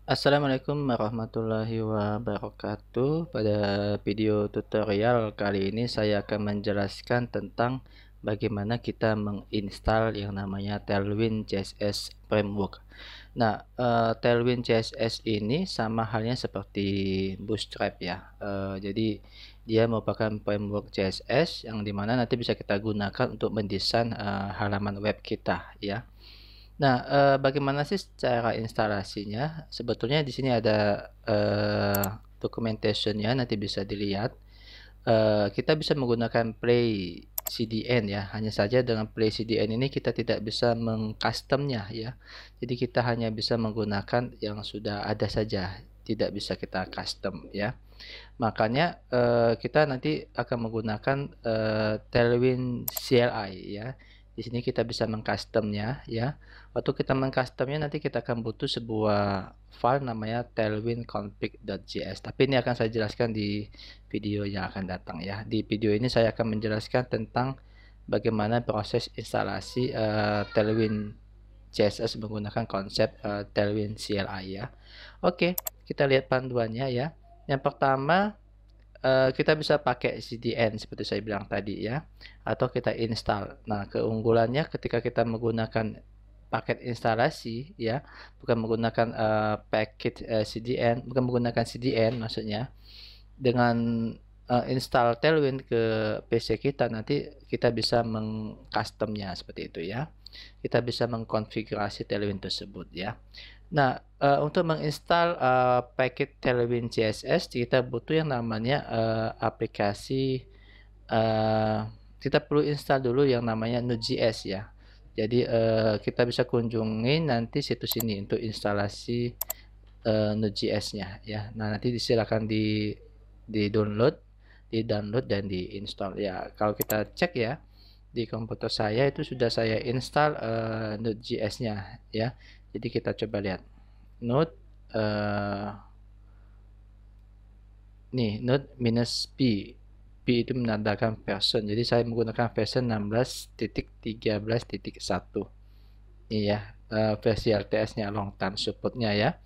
Assalamualaikum warahmatullahi wabarakatuh. Pada video tutorial kali ini saya akan menjelaskan tentang bagaimana kita menginstal yang namanya Tailwind CSS Framework. Nah, Tailwind CSS ini sama halnya seperti Bootstrap ya. Jadi dia merupakan framework CSS yang dimana nanti bisa kita gunakan untuk mendesain halaman web kita ya. Nah, bagaimana sih cara instalasinya? Sebetulnya di sini ada, documentation-nya, nanti bisa dilihat. Kita bisa menggunakan Play CDN ya, hanya saja dengan Play CDN ini kita tidak bisa meng-custom-nya ya. Jadi kita hanya bisa menggunakan yang sudah ada saja, tidak bisa kita custom ya. Makanya, kita nanti akan menggunakan, Tailwind CLI ya. Di sini kita bisa meng-custom-nya ya. Waktu kita meng-custom-nya nanti kita akan butuh sebuah file namanya tailwindconfig.js. Tapi ini akan saya jelaskan di video yang akan datang ya. Di video ini saya akan menjelaskan tentang bagaimana proses instalasi, Tailwind CSS menggunakan konsep, Tailwind CLI ya. Oke, kita lihat panduannya ya. Yang pertama, kita bisa pakai CDN seperti saya bilang tadi ya, atau kita install. Nah, keunggulannya ketika kita menggunakan paket instalasi ya, bukan menggunakan, paket, CDN, bukan menggunakan CDN maksudnya, dengan, install Tailwind ke PC kita, nanti kita bisa meng-custom-nya seperti itu ya. Kita bisa mengkonfigurasi Tailwind tersebut ya. Nah, untuk menginstal, paket Tailwind CSS kita butuh yang namanya, aplikasi, eee, kita perlu install dulu yang namanya Node.js ya. Jadi, kita bisa kunjungi nanti situs ini untuk instalasi, Node.js-nya ya. Nah, nanti silakan di-download, di-download dan di-install ya. Kalau kita cek ya, di komputer saya itu sudah saya install, Node.js-nya ya. Jadi kita coba lihat. Node, eee, nih Node minus P. P itu menandakan version. Jadi saya menggunakan version 16.13.1. Ini ya, versi LTS-nya, long term support-nya ya.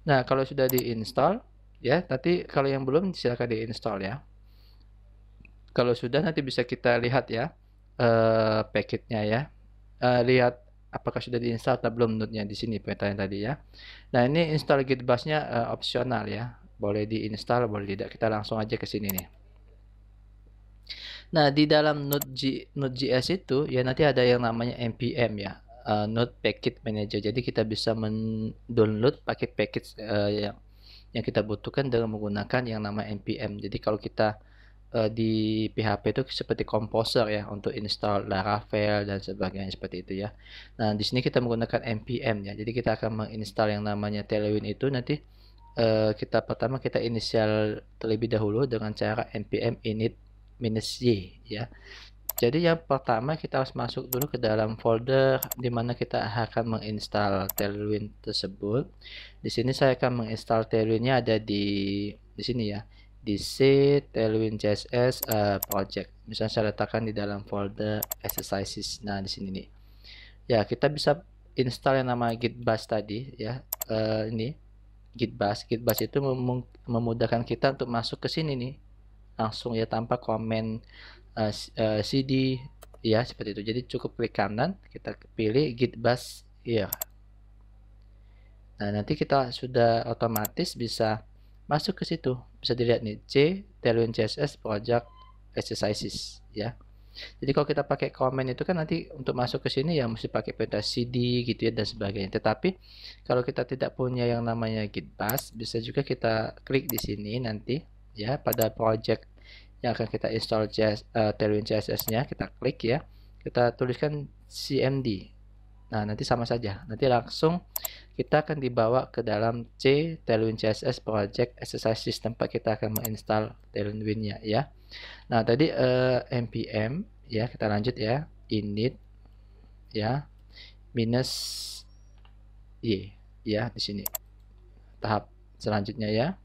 Nah, kalau sudah di-install ya, nanti kalau yang belum silakan di-install ya. Kalau sudah nanti bisa kita lihat ya, package-nya ya. Lihat apakah sudah di-install atau belum Node-nya di sini pertanyaan tadi ya. Nah, ini install Git Bash-nya, opsional ya. Boleh di-install, boleh tidak. Kita langsung aja ke sini nih. Nah, di dalam Node.js itu ya nanti ada yang namanya npm ya, Node Package Manager. Jadi kita bisa men-download package-package, yang kita butuhkan dengan menggunakan yang nama npm. Jadi kalau kita, di PHP itu seperti Composer ya untuk install Laravel dan sebagainya seperti itu ya. Nah, di sini kita menggunakan npm ya. Jadi kita akan menginstal yang namanya Tailwind itu nanti, pertama kita inisial terlebih dahulu dengan cara npm init -y ya. Jadi yang pertama kita harus masuk dulu ke dalam folder di mana kita akan menginstal Tailwind tersebut. Di sini saya akan menginstal Tailwind-nya ada di sini ya. Di C Tailwind CSS, project. Misalnya saya letakkan di dalam folder exercises. Nah, di sini nih. Ya, kita bisa install yang nama Git Bash tadi ya. Ini Git Bash. Git Bash itu memudahkan kita untuk masuk ke sini nih. Langsung ya tanpa komen, CD ya seperti itu. Jadi cukup klik kanan, kita pilih Git Bash here. Nah, nanti kita sudah otomatis bisa masuk ke situ. Bisa dilihat nih C Tailwind CSS Project Exercises ya. Jadi kalau kita pakai komen itu kan nanti untuk masuk ke sini ya mesti pakai perintah CD gitu ya dan sebagainya. Tetapi kalau kita tidak punya yang namanya Git Bash, bisa juga kita klik di sini nanti ya pada project yang akan kita install Tailwind CSS-nya, kita klik ya. Kita tuliskan cmd. Nah, nanti sama saja. Nanti langsung kita akan dibawa ke dalam C Tailwind CSS Project Exercises tempat kita akan menginstal Tailwind-nya ya. Nah, tadi npm ya, kita lanjut ya. Init ya minus y ya di sini. Tahap selanjutnya ya.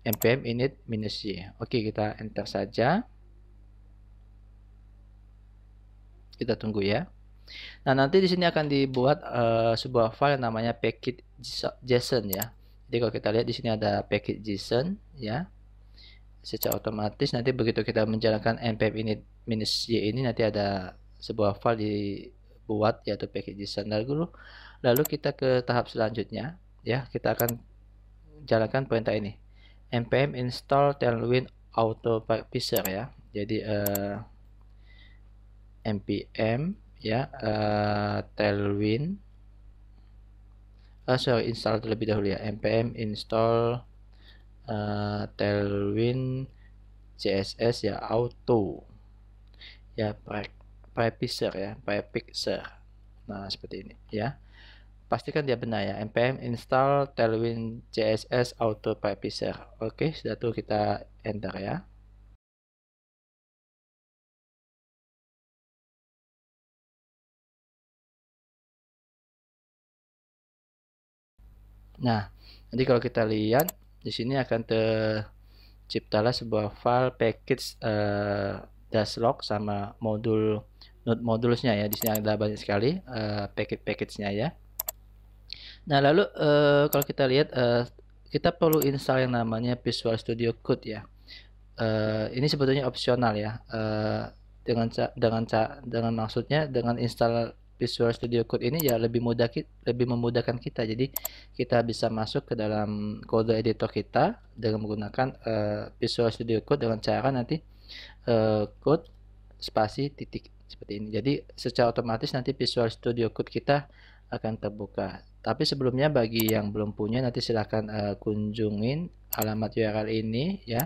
npm init minus y. Oke, kita enter saja. Kita tunggu ya. Nah, nanti di sini akan dibuat sebuah file yang namanya package JSON ya. Jadi kalau kita lihat di sini ada package JSON ya. Secara otomatis nanti begitu kita menjalankan npm init-y ini nanti ada sebuah file dibuat yaitu package JSON. Lalu kita ke tahap selanjutnya ya, kita akan jalankan perintah ini. npm install tailwind auto parser ya. Jadi npm ya tailwind install terlebih dahulu ya, npm install tailwind css ya auto ya parser ya parser. Nah, seperti ini ya, pastikan dia benar ya, npm install tailwind css auto parser. Oke, sudah tuh, kita enter ya. Nah, nanti kalau kita lihat di sini akan terciptalah sebuah file package dashlog sama node modulesnya ya. Di sini ada banyak sekali package-nya ya. Nah, lalu kalau kita lihat kita perlu install yang namanya Visual Studio Code ya. Ini sebetulnya opsional ya. Dengan maksudnya dengan install Visual Studio Code ini ya lebih memudahkan kita. Jadi kita bisa masuk ke dalam kode editor kita dengan menggunakan Visual Studio Code dengan cara nanti code spasi titik seperti ini. Jadi secara otomatis nanti Visual Studio Code kita akan terbuka. Tapi sebelumnya bagi yang belum punya nanti silahkan kunjungin alamat URL ini ya.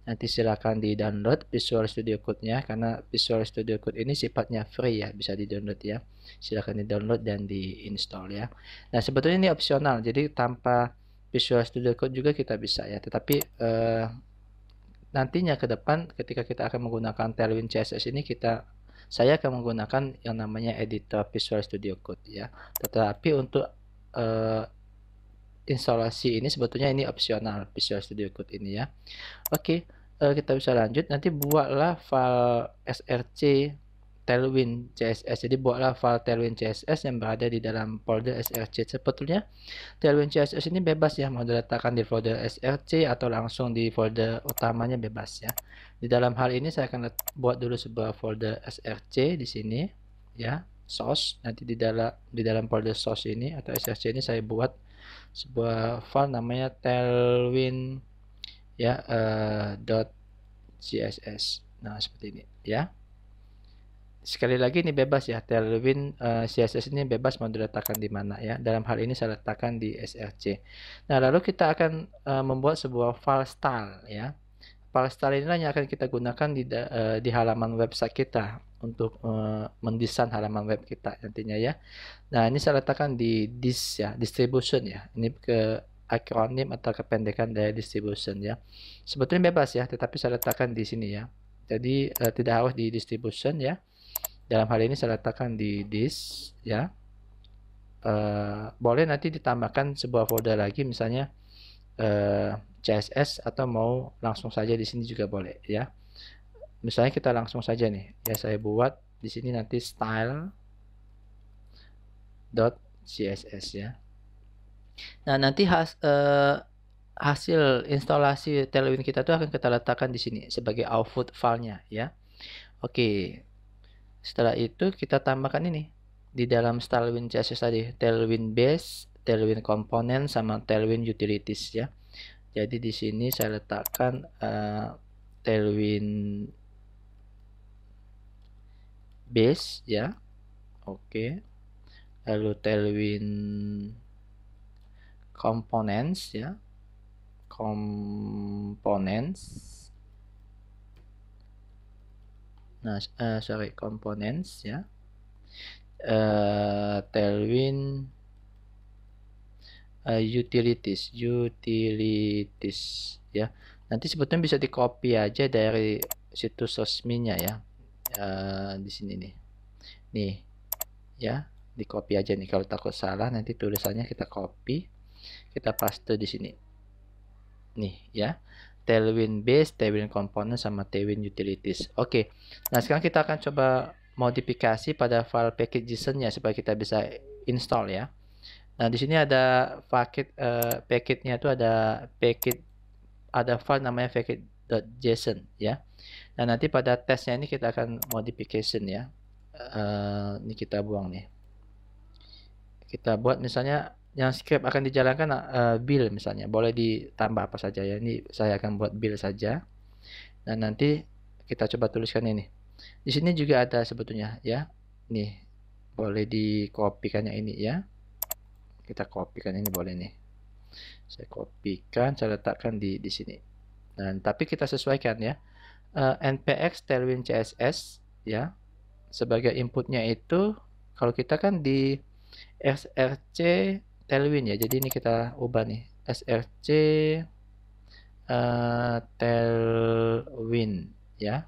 Nanti silakan di-download Visual Studio Code-nya karena Visual Studio Code ini sifatnya free ya, bisa di-download ya. Silakan di-download dan di-install ya. Nah, sebetulnya ini opsional. Jadi tanpa Visual Studio Code juga kita bisa ya. Tetapi nantinya ke depan ketika kita akan menggunakan Tailwind CSS ini saya akan menggunakan yang namanya editor Visual Studio Code ya. Tetapi untuk instalasi ini sebetulnya ini opsional Visual Studio Code ini ya. Oke, kita bisa lanjut. Nanti buatlah file src tailwind css. Jadi buatlah file tailwind css yang berada di dalam folder src. Sebetulnya tailwind css ini bebas ya, mau diletakkan di folder src atau langsung di folder utamanya bebas ya. Di dalam hal ini saya akan buat dulu sebuah folder src di sini ya, source. Nanti di dalam folder source ini atau src ini saya buat sebuah file namanya tailwind ya .css. Nah, seperti ini ya. Sekali lagi ini bebas ya, tailwind css ini bebas mau diletakkan di mana ya. Dalam hal ini saya letakkan di src. Nah, lalu kita akan membuat sebuah file style ya. File style inilah yang akan kita gunakan di halaman website kita untuk mendesain halaman web kita nantinya ya. Nah, ini saya letakkan di dis ya, distribution ya. Ini ke akronim atau kependekan dari distribution ya. Sebetulnya bebas ya, tetapi saya letakkan di sini ya. Jadi tidak harus di distribution ya. Dalam hal ini saya letakkan di dis ya. Boleh nanti ditambahkan sebuah folder lagi misalnya CSS atau mau langsung saja di sini juga boleh ya. Misalnya kita langsung saja nih ya, saya buat di sini nanti style.css ya. Nah, nanti hasil instalasi Tailwind kita tuh akan kita letakkan di sini sebagai output filenya ya. Oke. Setelah itu kita tambahkan ini di dalam Tailwind CSS tadi, Tailwind base, Tailwind component sama Tailwind utilities ya. Jadi di sini saya letakkan Tailwind base ya. Oke. Lalu Tailwind components ya. Components. Nah, components ya. Tailwind utilities ya. Nanti sebetulnya bisa di copy aja dari situs resminya ya. Di sini nih ya, di copy aja nih. Kalau takut salah nanti tulisannya kita copy, kita paste di sini nih ya. Tailwind base, Tailwind component sama Tailwind utilities. Oke. Nah, sekarang kita akan coba modifikasi pada file package JSON-nya supaya kita bisa install ya. Nah, di sini ada package-nya itu ada file namanya package.json ya. Nah, nanti pada tesnya ini kita akan modification ya. Ini kita buang nih. Kita buat misalnya yang script akan dijalankan build misalnya, boleh ditambah apa saja ya. Ini saya akan buat build saja. Dan nanti kita coba tuliskan ini. Di sini juga ada sebetulnya ya. Nih, boleh dikopikan yang ini ya. Kita kopikan ini boleh nih. Saya kopikan, saya letakkan di sini. Dan tapi kita sesuaikan ya. npx tailwind css ya. Sebagai inputnya itu kalau kita kan di src tailwind ya. Jadi ini kita ubah nih. src tailwind ya.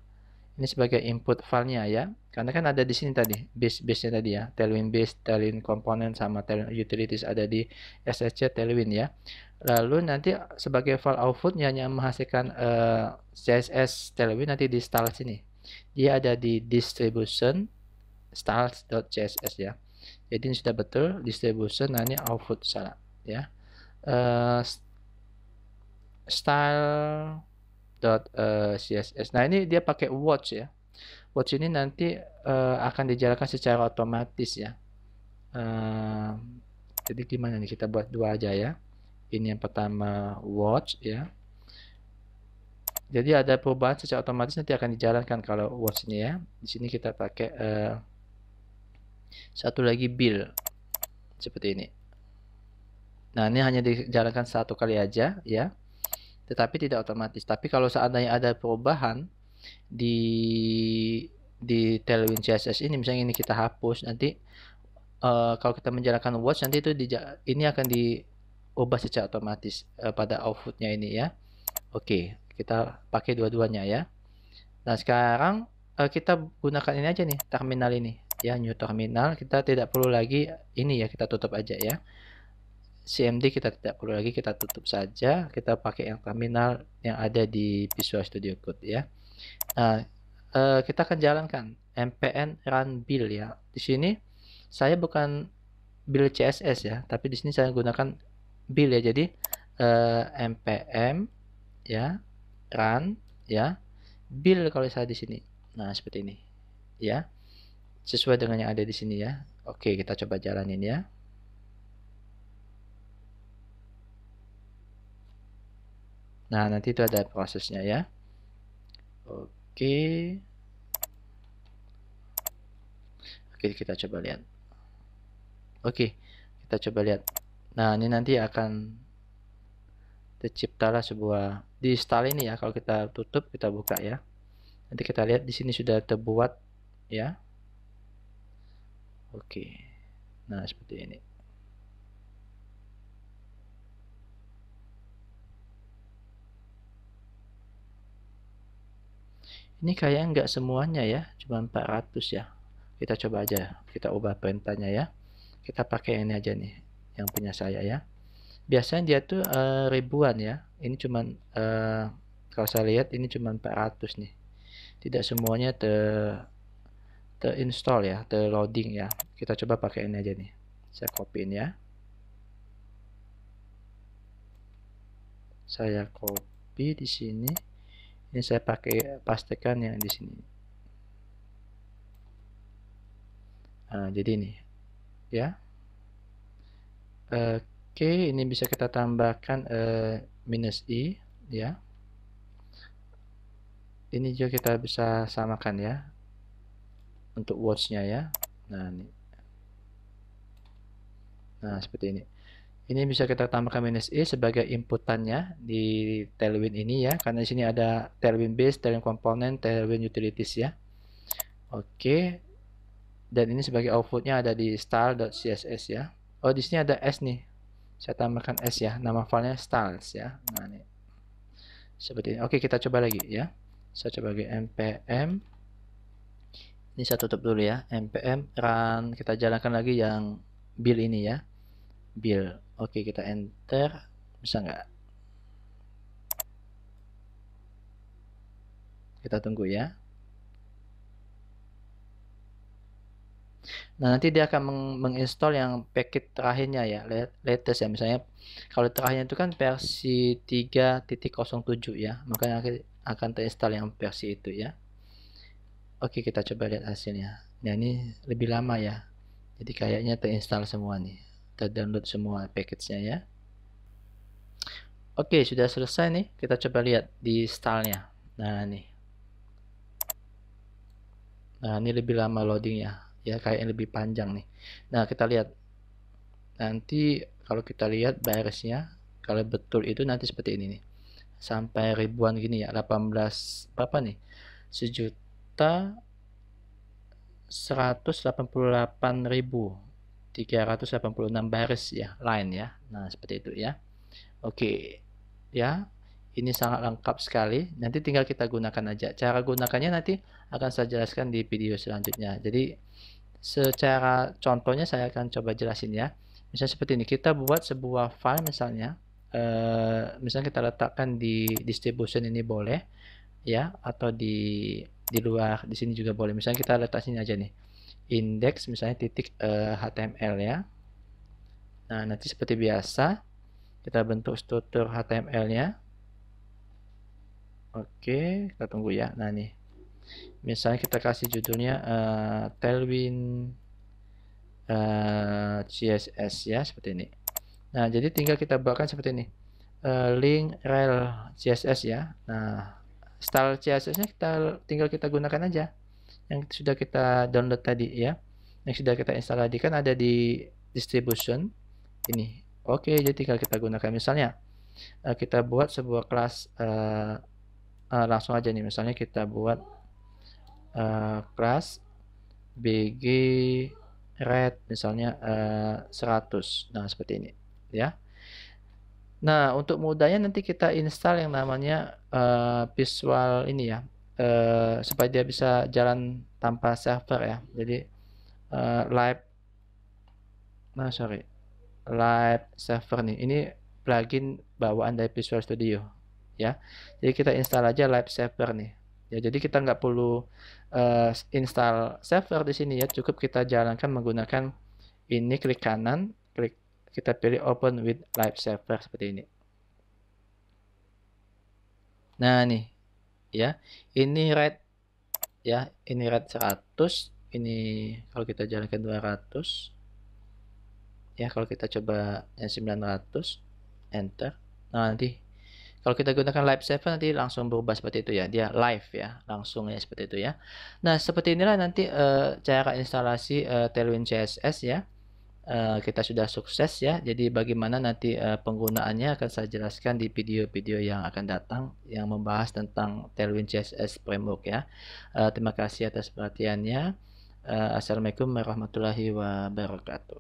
Ini sebagai input filenya ya. Karena kan ada di sini tadi base-nya tadi ya. Tailwind base, tailwind component sama tailwind utilities ada di src tailwind ya. Lalu nanti sebagai file outputnya yang menghasilkan css tailwind nanti di style sini. Dia ada di distribution styles.css ya. Jadi ini sudah betul distribution, nah ini output salah ya. Style.css. Nah, ini dia pakai watch ya. Watch ini nanti akan dijalankan secara otomatis ya. Jadi gimana nih, kita buat dua aja ya. Ini yang pertama watch ya. Jadi ada perubahan secara otomatis nanti akan dijalankan kalau watch ini ya. Di sini kita pakai satu lagi build seperti ini. Nah, ini hanya dijalankan satu kali aja ya. Tetapi tidak otomatis. Tapi kalau seandainya ada perubahan di tailwind CSS ini, misalnya ini kita hapus, nanti kalau kita menjalankan watch nanti itu ini akan diubah secara otomatis pada outputnya ini ya. Oke, kita pakai dua-duanya ya. Nah, sekarang kita gunakan ini aja nih, terminal ini ya, new terminal. Kita tidak perlu lagi ini ya, kita tutup aja ya. CMD kita tidak perlu lagi, kita tutup saja. Kita pakai yang terminal yang ada di Visual Studio Code ya. Nah, kita akan jalankan npm run build ya. Di sini saya bukan build CSS ya, tapi di sini saya gunakan build ya. Jadi npm ya run ya build kalau saya di sini. Nah, seperti ini ya. Sesuai dengan yang ada di sini ya. Oke, kita coba jalanin ya. Nah, nanti itu ada prosesnya ya. Oke. Oke, kita coba lihat. Oke, kita coba lihat. Nah, ini nanti akan terciptalah sebuah di style ini ya. Kalau kita tutup, kita buka ya. Nanti kita lihat di sini sudah terbuat ya. Oke. Nah, seperti ini. Ini kayak nggak semuanya ya, cuma 400 ya. Kita coba aja, kita ubah perintahnya ya. Kita pakai ini aja nih, yang punya saya ya. Biasanya dia tuh ribuan ya. Ini cuman kalau saya lihat ini cuma 400 nih. Tidak semuanya terinstall ya, terloading ya. Kita coba pakai ini aja nih. Saya copyin ya. Saya copy di sini. Ini saya pastikan yang di sini. Nah, jadi ini ya. Oke, ini bisa kita tambahkan minus i ya. Ini juga kita bisa samakan ya untuk watch-nya ya. Nah, ini. Nah, seperti ini. Ini bisa kita tambahkan minus i sebagai inputannya di tailwind ini ya, karena di sini ada tailwind base, tailwind component, tailwind utilities ya. Oke. Dan ini sebagai outputnya ada di style.css ya. Oh, di sini ada s nih. Saya tambahkan s ya. Nama filenya styles ya. Nah, ini. Seperti ini. Oke, kita coba lagi ya. Saya coba lagi npm. Ini saya tutup dulu ya. npm run. Kita jalankan lagi yang build ini ya. Build. Oke, kita enter. Bisa nggak? Kita tunggu ya. Nah, nanti dia akan menginstall yang package terakhirnya ya, latest ya. Misalnya kalau terakhirnya itu kan versi 3.07 ya, maka nanti akan terinstall yang versi itu ya. Oke, kita coba lihat hasilnya. Nah, ini lebih lama ya. Jadi kayaknya terinstall semua nih. Terdownload semua package-nya ya. Oke, sudah selesai nih. Kita coba lihat di install-nya. Nah, nih. Nah, ini lebih lama loading ya. Ya, kayaknya lebih panjang nih. Nah, kita lihat. Nanti kalau kita lihat virusnya, kalau betul itu nanti seperti ini nih. Sampai ribuan gini ya, 18 berapa nih? 1.188.386 baris ya, line ya. Nah, seperti itu ya. Oke. Ya, ini sangat lengkap sekali. Nanti tinggal kita gunakan aja. Cara gunakannya nanti akan saya jelaskan di video selanjutnya. Jadi secara contohnya saya akan coba jelasin ya. Misalnya seperti ini, kita buat sebuah file misalnya, misalnya kita letakkan di distribution ini boleh ya, atau di luar di sini juga boleh. Misalnya kita letak sini aja nih, index misalnya titik HTML ya. Nah, nanti seperti biasa kita bentuk struktur HTML-nya. Oke, kita tunggu ya. Nah, nih. Misalnya kita kasih judulnya Tailwind CSS ya, seperti ini. Nah, jadi tinggal kita buatkan seperti ini. Link rel CSS ya. Nah, style CSS-nya tinggal kita gunakan aja yang sudah kita download tadi ya. Yang sudah kita install tadi kan ada di distribution ini. Oke, jadi tinggal kita gunakan. Misalnya kita buat sebuah kelas langsung aja nih. Misalnya kita buat kelas BG red misalnya 100. Nah, seperti ini ya. Nah, untuk mudahnya nanti kita install yang namanya visual ini ya, supaya dia bisa jalan tanpa server ya. Jadi live, live server nih. Ini plugin bawaan dari Visual Studio ya. Jadi kita install aja live server nih. Ya, jadi kita nggak perlu install server di sini ya. Cukup kita jalankan menggunakan ini, klik kanan, klik kita pilih open with live server seperti ini. Nah, nih ya. Ini red ya, ini red 100, ini kalau kita jalankan 200 ya. Kalau kita coba yang 900 enter. Nah, nanti kalau kita gunakan live server nanti langsung berubah seperti itu ya, dia live ya, langsung ya seperti itu ya. Nah, seperti inilah nanti cara instalasi Tailwind CSS ya. Kita sudah sukses ya. Jadi bagaimana nanti penggunaannya akan saya jelaskan di video-video yang akan datang yang membahas tentang Tailwind CSS Framework ya. Terima kasih atas perhatiannya. Assalamualaikum warahmatullahi wabarakatuh.